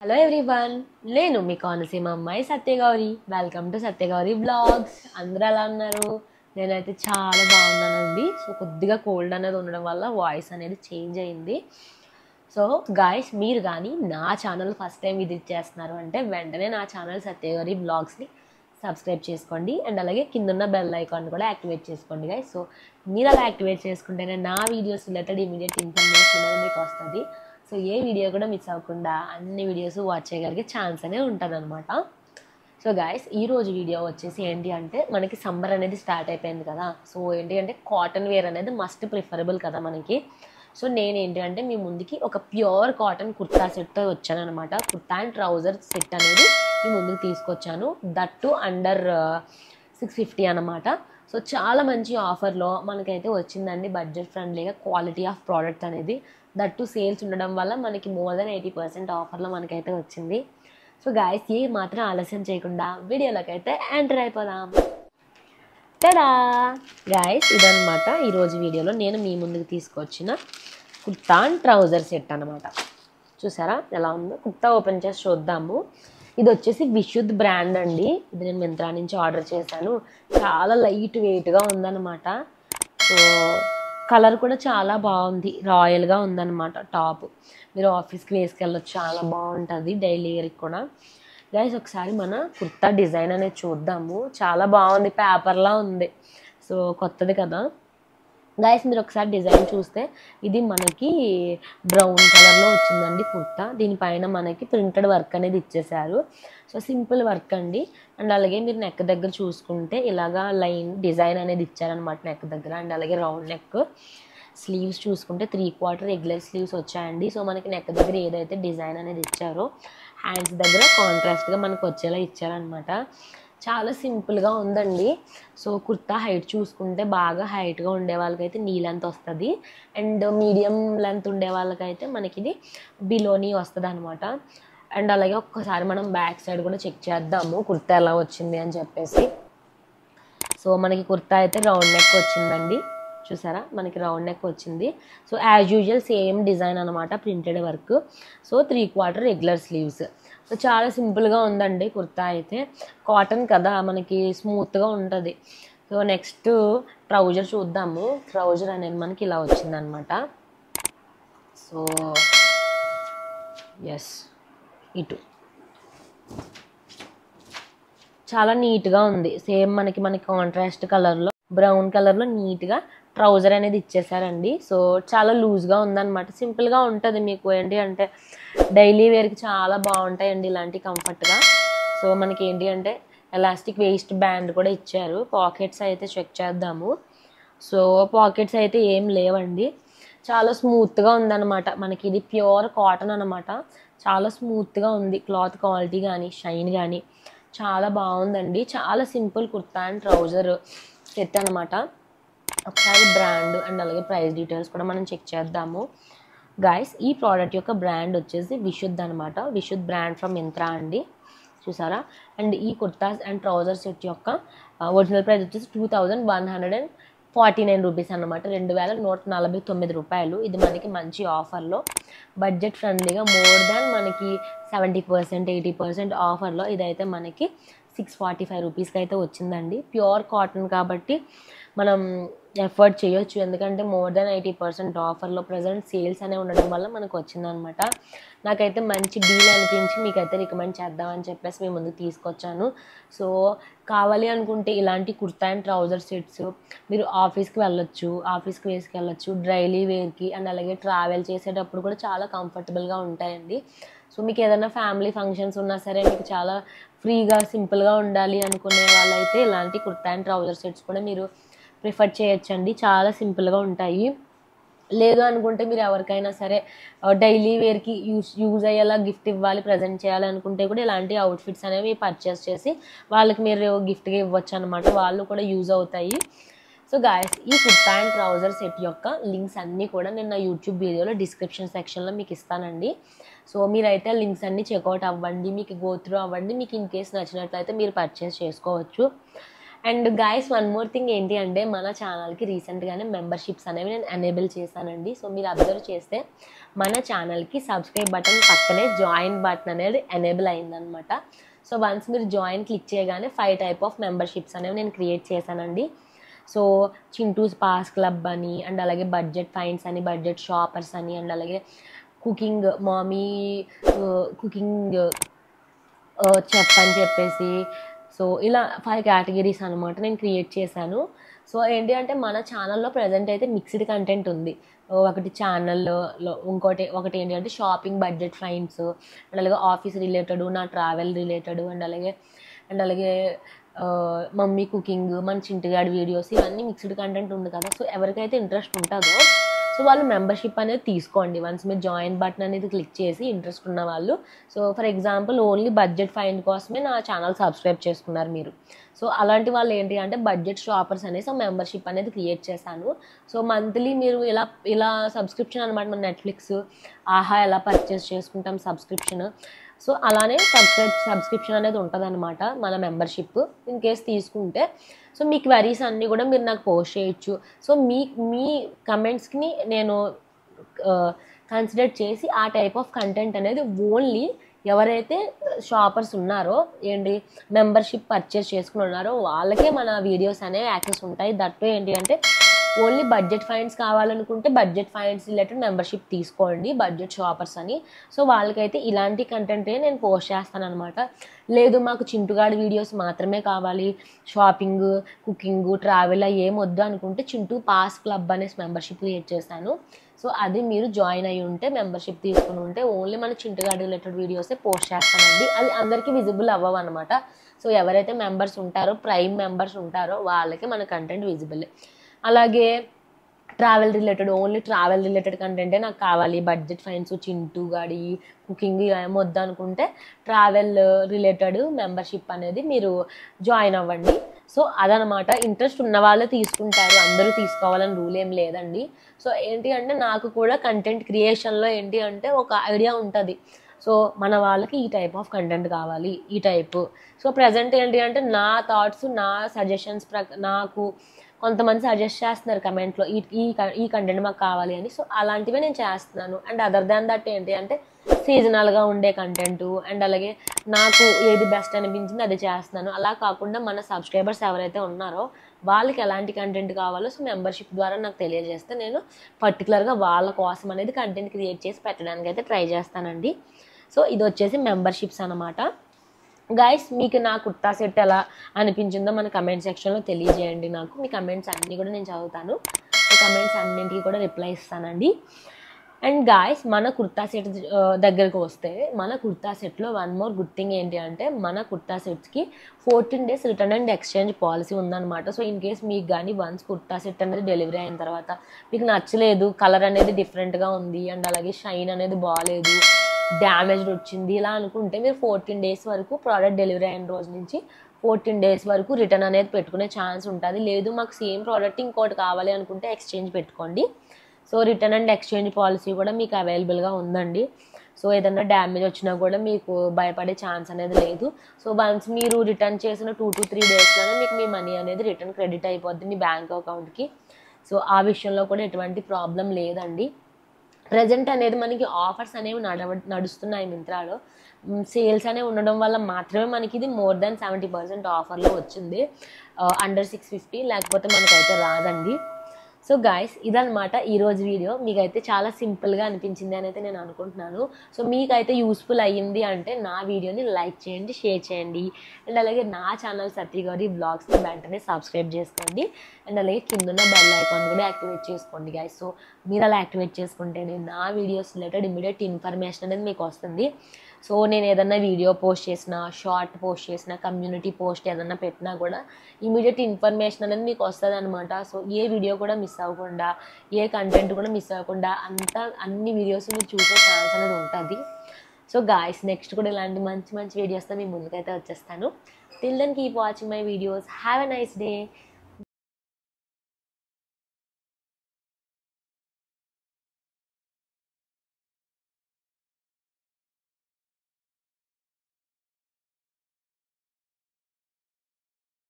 Hello everyone, నేను మీ కోనసీమ అమ్మాయి Satyagowri. Welcome to Satyagowri vlogs. అందరూ ఎలా ఉన్నారు? నేనైతే చాలా బాగున్నానండి. సో కొద్దిగా కోల్డ్ అనేది ఉండడం వల్ల వాయిస్ అనేది చేంజ్ అయింది. సో గాయస్, మీరు కానీ నా ఛానల్ ఫస్ట్ టైం విజిట్ చేస్తున్నారు అంటే వెంటనే నా ఛానల్ సత్యగౌరి బ్లాగ్స్ని సబ్స్క్రైబ్ చేసుకోండి. అండ్ అలాగే కిందున్న బెల్ ఐకాన్ కూడా యాక్టివేట్ చేసుకోండి గాయస్. సో మీరు అలా యాక్టివేట్ చేసుకుంటేనే నా వీడియోస్ రిలేటెడ్ ఇమీడియట్ ఇన్ఫర్మేషన్ అనేది మీకు వస్తుంది. సో ఏ వీడియో కూడా మిస్ అవ్వకుండా అన్ని వీడియోస్ వాచ్ చేయగలిగే ఛాన్స్ అనేది ఉంటుంది అనమాట. సో గాయస్, ఈరోజు వీడియో వచ్చేసి ఏంటి అంటే, మనకి సమ్మర్ అనేది స్టార్ట్ అయిపోయింది కదా. సో ఏంటి అంటే కాటన్ వేర్ అనేది మస్ట్ ప్రిఫరబుల్ కదా మనకి. సో నేనేంటి అంటే మీ ముందుకి ఒక ప్యూర్ కాటన్ కుర్తా సెట్తో వచ్చాను అనమాట. కుర్తా అండ్ ట్రౌజర్ సెట్ అనేది మీ ముందుకు తీసుకొచ్చాను. దట్టు అండర్ 650 అనమాట. సో చాలా మంచి ఆఫర్లో మనకైతే వచ్చిందండి. బడ్జెట్ ఫ్రెండ్లీగా క్వాలిటీ ఆఫ్ ప్రోడక్ట్ అనేది దట్టు సేల్స్ ఉండడం వల్ల మనకి మోర్ దెన్ 80% ఆఫర్లో మనకైతే వచ్చింది. సో గాయస్, ఏ మాత్రం ఆలస్యం చేయకుండా వీడియోలోకి అయితే ఎంటర్ అయిపోదాం. టడా గాయస్, ఇదనమాట ఈరోజు వీడియోలో నేను మీ ముందుకు తీసుకొచ్చిన కుర్తా అండ్ ట్రౌజర్ సెట్ అనమాట. చూసారా ఎలా ఉందో? కుర్తా ఓపెన్ చేసి చూద్దాము. ఇది వచ్చేసి విశుద్ధ్ బ్రాండ్ అండి. ఇది నేను మింత్రా నుంచి ఆర్డర్ చేశాను. చాలా లైట్ వెయిట్గా ఉందన్నమాట. సో కలర్ కూడా చాలా బాగుంది, రాయల్గా ఉందన్నమాట. టాప్ మీరు ఆఫీస్కి వేసుకెళ్ళొచ్చు, చాలా బాగుంటుంది డైలీ వేర్కి కూడా. గైస్, ఒకసారి మన కుర్తా డిజైన్ అనేది చూద్దాము. చాలా బాగుంది, పేపర్లా ఉంది. సో కొత్తది కదా గైస్. మీరు ఒకసారి డిజైన్ చూస్తే ఇది మనకి బ్రౌన్ కలర్లో వచ్చిందండి కుర్తా. దీనిపైన మనకి ప్రింటెడ్ వర్క్ అనేది ఇచ్చేసారు. సో సింపుల్ వర్క్ అండి. అండ్ అలాగే మీరు నెక్ దగ్గర చూసుకుంటే ఇలాగా లైన్ డిజైన్ అనేది ఇచ్చారనమాట నెక్ దగ్గర. అండ్ అలాగే రౌండ్ నెక్. స్లీవ్స్ చూసుకుంటే 3/4 రెగ్యులర్ స్లీవ్స్ వచ్చాయండి. సో మనకి నెక్ దగ్గర ఏదైతే డిజైన్ అనేది ఇచ్చారో హ్యాండ్స్ దగ్గర కాంట్రాస్ట్గా మనకు వచ్చేలా ఇచ్చారనమాట. చాలా సింపుల్గా ఉందండి. సో కుర్తా హైట్ చూసుకుంటే బాగా హైట్గా ఉండే వాళ్ళకైతే నీ లెంత్ వస్తుంది. అండ్ మీడియం లెంత్ ఉండే వాళ్ళకైతే మనకి ఇది బిలోని వస్తుంది అనమాట. అండ్ అలాగే ఒక్కసారి మనం బ్యాక్ సైడ్ కూడా చెక్ చేద్దాము కుర్తా ఎలా వచ్చింది అని చెప్పేసి. సో మనకి కుర్తా అయితే రౌండ్ నెక్ వచ్చిందండి. చూసారా, మనకి రౌండ్ నెక్ వచ్చింది. So as usual same design అనమాట, printed work. So 3/4 regular sleeves. So చాలా సింపుల్గా ఉందండి కుర్తా అయితే. కాటన్ కదా, మనకి స్మూత్గా ఉంటుంది. సో నెక్స్ట్ ట్రౌజర్ చూద్దాము. ట్రౌజర్ అనేది మనకి ఇలా వచ్చిందనమాట. సో ఎస్, ఇటు చాలా నీట్గా ఉంది. సేమ్ మనకి కాంట్రాస్ట్ కలర్లో బ్రౌన్ కలర్లో నీట్గా ట్రౌజర్ అనేది ఇచ్చేసారండి. సో చాలా లూజ్గా ఉందన్నమాట. సింపుల్గా ఉంటుంది. మీకు ఏంటి అంటే డైలీ వేర్కి చాలా బాగుంటాయండి ఇలాంటి కంఫర్ట్గా. సో మనకి ఏంటి అంటే ఎలాస్టిక్ వేస్ట్ బ్యాండ్ కూడా ఇచ్చారు. పాకెట్స్ అయితే చెక్ చేద్దాము. సో పాకెట్స్ అయితే ఏం లేవండి. చాలా స్మూత్గా ఉందన్నమాట. మనకి ఇది ప్యూర్ కాటన్ అనమాట. చాలా స్మూత్గా ఉంది. క్లాత్ క్వాలిటీ కానీ షైన్ కానీ చాలా బాగుందండి. చాలా simple kurta and trouser set అనమాట. ఒకసారి బ్రాండ్ అండ్ అలాగే ప్రైస్ డీటెయిల్స్ కూడా మనం చెక్ చేద్దాము. గాయస్, ఈ ప్రోడక్ట్ యొక్క బ్రాండ్ వచ్చేసి విశుద్ధ్ అనమాట. విశుద్ధ్ బ్రాండ్ ఫ్రమ్ మింత్రా అండి. చూసారా. అండ్ ఈ కుర్తాస్ అండ్ ట్రౌజర్ సెట్ యొక్క ఒరిజినల్ ప్రైస్ వచ్చేసి 2149 రూపీస్ అనమాట. 2149 రూపాయలు. ఇది మనకి మంచి ఆఫర్లో బడ్జెట్ ఫ్రెండ్లీగా మోర్ దాన్ మనకి 70% 80% ఆఫర్లో ఇదైతే మనకి 645 రూపీస్కి అయితే వచ్చిందండి. ప్యూర్ కాటన్ కాబట్టి మనం ఎఫర్ట్ చేయొచ్చు. ఎందుకంటే మోర్ దాన్ 80% ఆఫర్లో ప్రజెంట్ సేల్స్ అనేవి ఉండడం వల్ల మనకు వచ్చిందనమాట. నాకైతే మంచి డీల్ అనిపించి మీకైతే రికమెండ్ చేద్దామని చెప్పేసి మీ ముందుకు తీసుకొచ్చాను. సో కావాలి అనుకుంటే ఇలాంటి కుర్తా అండ్ ట్రౌజర్ సెట్స్ మీరు ఆఫీస్కి వెళ్ళొచ్చు, ఆఫీస్కి వేసుకెళ్ళొచ్చు, డైలీ వేర్కి. అండ్ అలాగే ట్రావెల్ చేసేటప్పుడు కూడా చాలా కంఫర్టబుల్గా ఉంటాయండి. సో మీకు ఏదైనా ఫ్యామిలీ ఫంక్షన్స్ ఉన్నా సరే, మీకు చాలా ఫ్రీగా సింపుల్గా ఉండాలి అనుకునే వాళ్ళైతే ఇలాంటి కుర్తా అండ్ ట్రౌజర్ సెట్స్ కూడా మీరు ప్రిఫర్ చేయొచ్చండి. చాలా సింపుల్గా ఉంటాయి. లేదు అనుకుంటే మీరు ఎవరికైనా సరే డైలీ వేర్కి యూజ్ అయ్యేలా గిఫ్ట్ ఇవ్వాలి, ప్రజెంట్ చేయాలి అనుకుంటే కూడా ఇలాంటి అవుట్ఫిట్స్ అనేవి పర్చేస్ చేసి వాళ్ళకి మీరు గిఫ్ట్గా ఇవ్వచ్చు అనమాట. వాళ్ళు కూడా యూజ్ అవుతాయి. సో గాయస్, ఈ కుర్తా అండ్ ట్రౌజర్ సెట్ యొక్క లింక్స్ అన్నీ కూడా నేను నా యూట్యూబ్ వీడియోలో డిస్క్రిప్షన్ సెక్షన్లో మీకు ఇస్తానండి. సో మీరైతే లింక్స్ అన్నీ చెక్అవుట్ అవ్వండి, మీకు గో త్రూ అవ్వండి. మీకు ఇన్ కేస్ నచ్చినట్లయితే మీరు పర్చేస్ చేసుకోవచ్చు. And guys one more thing ఏంటి అంటే మన ఛానల్కి రీసెంట్గానే మెంబర్షిప్స్ అనేవి నేను ఎనేబుల్ చేశానండి. సో మీరు అబ్జర్వ్ చేస్తే మన ఛానల్కి సబ్స్క్రైబ్ బటన్ పక్కనే జాయిన్ బటన్ అనేది ఎనేబుల్ అయిందనమాట. సో వన్స్ మీరు జాయిన్ క్లిక్ చేయగానే 5 టైప్ ఆఫ్ మెంబర్షిప్స్ అనేవి నేను క్రియేట్ చేశానండి. సో చింటూస్ పాస్ క్లబ్ అని, అండ్ అలాగే బడ్జెట్ ఫైండ్స్ అని, బడ్జెట్ షాపర్స్ అని, అండ్ అలాగే కుకింగ్ మామీ కుకింగ్ చెఫ్ అని చెప్పేసి, సో ఇలా 5 కేటగిరీస్ అనమాట నేను క్రియేట్ చేశాను. సో ఏంటి అంటే మన ఛానల్లో ప్రజెంట్ అయితే మిక్స్డ్ కంటెంట్ ఉంది. ఒకటి ఛానల్లో ఒకటి ఏంటి అంటే షాపింగ్, బడ్జెట్ ఫైండ్స్, అండ్ అలాగే ఆఫీస్ రిలేటెడ్, నా ట్రావెల్ రిలేటెడ్, అండ్ అలాగే మమ్మీ కుకింగ్, మన చింటిగాడి వీడియోస్, ఇవన్నీ మిక్స్డ్ కంటెంట్ ఉంది కదా. సో ఎవరికైతే ఇంట్రెస్ట్ ఉంటుందో సో వాళ్ళు మెంబర్షిప్ అనేది తీసుకోండి. వన్స్ మీరు జాయిన్ బటన్ అనేది క్లిక్ చేసి ఇంట్రెస్ట్ ఉన్న వాళ్ళు, so for example only budget find కోసమే నా ఛానల్ సబ్స్క్రైబ్ చేసుకున్నారు మీరు. సో అలాంటి వాళ్ళు ఏంటి అంటే బడ్జెట్ షాపర్స్ అనేసి మెంబర్షిప్ అనేది క్రియేట్ చేశాను. సో మంత్లీ మీరు ఇలా సబ్స్క్రిప్షన్ అనమాట. మన నెట్ఫ్లిక్స్, ఆహా ఎలా పర్చేస్ చేసుకుంటాం సబ్స్క్రిప్షన్, సో అలానే సబ్స్క్రిప్షన్ అనేది ఉంటుంది అనమాట మన మెంబర్షిప్. ఇన్ కేస్ తీసుకుంటే సో మీ క్వరీస్ అన్నీ కూడా మీరు నాకు పోస్ట్ చేయొచ్చు. సో మీ కమెంట్స్ని నేను కన్సిడర్ చేసి ఆ టైప్ ఆఫ్ కంటెంట్ అనేది ఓన్లీ ఎవరైతే షాపర్స్ ఉన్నారో ఏంటి మెంబర్షిప్ పర్చేస్ చేసుకుని ఉన్నారో వాళ్ళకే మన వీడియోస్ అనేవి యాక్సెస్ ఉంటాయి. దట్టు ఏంటి అంటే ఓన్లీ బడ్జెట్ ఫైండ్స్ కావాలనుకుంటే బడ్జెట్ ఫైండ్స్ రిలేటెడ్ మెంబర్షిప్ తీసుకోండి, బడ్జెట్ షాపర్స్ అని. సో వాళ్ళకైతే ఇలాంటి కంటెంటే నేను పోస్ట్ చేస్తాను అనమాట. లేదు మాకు చింటుగాడి వీడియోస్ మాత్రమే కావాలి, షాపింగ్, కుకింగ్, ట్రావెల్ ఏం వద్దు అనుకుంటే చింటూ పాస్ క్లబ్ అనేసి మెంబర్షిప్ క్రియేట్ చేశాను. సో అది మీరు జాయిన్ అయ్యి ఉంటే, మెంబర్షిప్ తీసుకుని ఉంటే ఓన్లీ మన చింటుగాడి రిలేటెడ్ వీడియోసే పోస్ట్ చేస్తానండి. అది అందరికీ విజిబుల్ అవ్వవు అనమాట. సో ఎవరైతే మెంబర్స్ ఉంటారో, ప్రైమ్ మెంబర్స్ ఉంటారో వాళ్ళకి మన కంటెంట్ విజిబుల్. అలాగే travel related, only travel related కంటెంటే నాకు కావాలి, బడ్జెట్ ఫైండ్స్, చింటూ గాడి, కుకింగ్ ఏమొద్దు అనుకుంటే ట్రావెల్ రిలేటెడ్ మెంబర్షిప్ అనేది మీరు జాయిన్ అవ్వండి. సో అదనమాట. ఇంట్రెస్ట్ ఉన్న వాళ్ళే తీసుకుంటారు, అందరూ తీసుకోవాలని రూల్ ఏం లేదండి. సో ఏంటి అంటే నాకు కూడా కంటెంట్ క్రియేషన్లో ఏంటి అంటే ఒక ఐడియా ఉంటుంది. సో మన వాళ్ళకి ఈ టైప్ ఆఫ్ కంటెంట్ కావాలి, ఈ టైపు. సో ప్రజెంట్ ఏంటి అంటే నా థాట్స్, నా సజెషన్స్ నాకు కొంతమంది సజెస్ట్ చేస్తున్నారు కమెంట్లో ఈ కంటెంట్ మాకు కావాలి అని. సో అలాంటివే నేను చేస్తున్నాను. అండ్ అదర్ దాన్ దట్ ఏంటి అంటే సీజనల్గా ఉండే కంటెంట్, అండ్ అలాగే నాకు ఏది బెస్ట్ అనిపించింది అది చేస్తున్నాను. అలా కాకుండా మన సబ్స్క్రైబర్స్ ఎవరైతే ఉన్నారో వాళ్ళకి ఎలాంటి కంటెంట్ కావాలో సో మెంబర్షిప్ ద్వారా నాకు తెలియజేస్తే నేను పర్టికులర్గా వాళ్ళ కోసం అనేది కంటెంట్ క్రియేట్ చేసి పెట్టడానికి అయితే ట్రై చేస్తానండి. సో ఇది వచ్చేసి మెంబర్షిప్స్ అనమాట. గైస్ మీకు నా కుర్తా సెట్ ఎలా అనిపించిందో మన కమెంట్ సెక్షన్లో తెలియజేయండి. నాకు మీ కమెంట్స్ అన్నీ కూడా నేను చదువుతాను, మీ కమెంట్స్ అన్నింటికి కూడా రిప్లై ఇస్తానండి. అండ్ గాయస్ మన కుర్తా సెట్ దగ్గరకు వస్తే, మన కుర్తా సెట్లో వన్ మోర్ గుడ్ థింగ్ ఏంటి అంటే మన కుర్తా సెట్స్కి 14 days return and exchange policy ఉందన్నమాట. సో ఇన్ కేస్ మీకు కానీ వన్స్ కుర్తా సెట్ అనేది డెలివరీ అయిన తర్వాత మీకు నచ్చలేదు, కలర్ అనేది డిఫరెంట్గా ఉంది, అండ్ అలాగే షైన్ అనేది బాగాలేదు, డ్యామేజ్డ్ వచ్చింది ఇలా అనుకుంటే మీరు 14 days వరకు, ప్రోడక్ట్ డెలివరీ అయిన రోజు నుంచి 14 days వరకు రిటర్న్ అనేది పెట్టుకునే ఛాన్స్ ఉంటుంది. లేదు మాకు సేమ్ ప్రోడక్ట్ ఇంకోటి కావాలి అనుకుంటే ఎక్స్చేంజ్ పెట్టుకోండి. So return and exchange policy కూడా మీకు అవైలబుల్గా ఉందండి. సో ఏదైనా డ్యామేజ్ వచ్చినా కూడా మీకు భయపడే ఛాన్స్ అనేది లేదు. సో వన్స్ మీరు రిటర్న్ చేసిన 2 to 3 daysలోనే మీకు మీ మనీ అనేది రిటర్న్ క్రెడిట్ అయిపోద్ది మీ బ్యాంక్ అకౌంట్కి. సో ఆ విషయంలో కూడా ఎటువంటి ప్రాబ్లం లేదండి. ప్రజెంట్ అనేది మనకి ఆఫర్స్ అనేవి నడుస్తున్నాయి మింత్రాలో. సేల్స్ అనేవి ఉండడం వల్ల మాత్రమే మనకి ఇది మోర్ దాన్ 70% ఆఫర్లో వచ్చింది. అండర్ 650 లేకపోతే మనకైతే రాదండి. సో గాయస్ ఇదనమాట ఈరోజు వీడియో. మీకైతే చాలా సింపుల్గా అనిపించింది అని అయితే నేను అనుకుంటున్నాను. సో మీకైతే యూస్ఫుల్ అయ్యింది అంటే నా వీడియోని లైక్ చేయండి, షేర్ చేయండి, అండ్ అలాగే నా ఛానల్ సత్యగౌరి బ్లాగ్స్ని వెంటనే సబ్స్క్రైబ్ చేసుకోండి, అండ్ అలాగే కిందన్న బెల్ ఐకాన్ కూడా యాక్టివేట్ చేసుకోండి గాయస్. సో మీరు అలా యాక్టివేట్ చేసుకుంటేనే నా వీడియోస్ రిలేటెడ్ ఇమీడియట్ ఇన్ఫర్మేషన్ అనేది మీకు వస్తుంది. సో నేను ఏదన్నా వీడియో పోస్ట్ చేసినా, షార్ట్ పోస్ట్ చేసినా, కమ్యూనిటీ పోస్ట్ ఏదన్నా పెట్టినా కూడా ఇమీడియట్ ఇన్ఫర్మేషన్ అనేది మీకు వస్తుంది అనమాట. సో ఏ వీడియో కూడా మిస్ అవ్వకుండా, ఏ కంటెంట్ కూడా మిస్ అవ్వకుండా అన్ని వీడియోస్ మీరు చూసే ఛాన్స్ అనేది ఉంటుంది. సో గాయస్ నెక్స్ట్ కూడా ఇలాంటి మంచి మంచి వీడియోస్తో మీ ముందుకైతే వచ్చేస్తాను. Till then keep watching my videos. Have a nice day.